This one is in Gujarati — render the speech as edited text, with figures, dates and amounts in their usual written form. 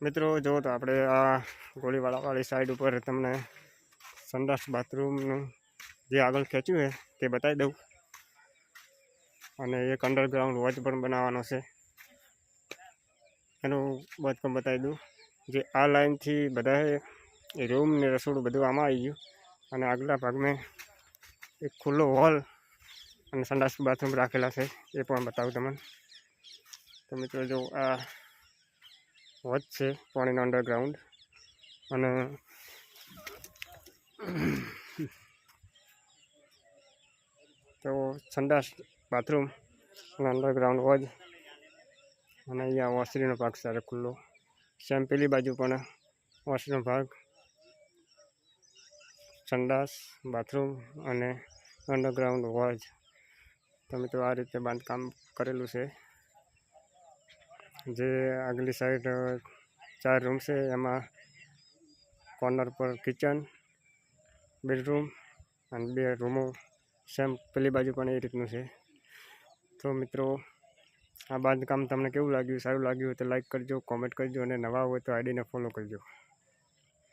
મિત્રો જો તો આપણે આ ગોળીવાળાવાળી સાઈડ ઉપર તમને સંડાસ બાથરૂમનું જે આગળ ખેંચ્યું છે તે બતાવી દઉં, અને એક અંડરગ્રાઉન્ડ વોચ પણ બનાવવાનો છે એનું વોચ પણ બતાવી દઉં. જે આ લાઈનથી બધા રૂમ ને રસોડું બધું આમાં આવી ગયું, અને આગલા ભાગમાં એક ખુલ્લો હોલ અને સંડાસ બાથરૂમ રાખેલા છે એ પણ બતાવું તમને. તો મિત્રો જો આ વોચ છે પાણીનો અંડરગ્રાઉન્ડ, અને તો સંડાસ બાથરૂમ અને અંડરગ્રાઉન્ડ વોચ, અને અહીંયા ઓસરીનો ભાગ સારો ખુલ્લો. સેમ પેલી બાજુ પણ ઓસરીનો ભાગ, સંડાસ બાથરૂમ અને અંડરગ્રાઉન્ડ વોચ. તો મિત્રો આ રીતે બાંધકામ કરેલું છે. જે આગલી સાઈડ 4 રૂમ છે, એમાં કોર્નર પર કિચન, બેડરૂમ અને 2 રૂમો. સેમ પેલી બાજુ પણ એ રીતનું છે. તો મિત્રો આ બાંધકામ તમને કેવું લાગ્યું? સારું લાગ્યું હોય તો લાઈક કરજો, કોમેન્ટ કરજો, અને નવા હોય તો આઈડીને ફોલો કરજો.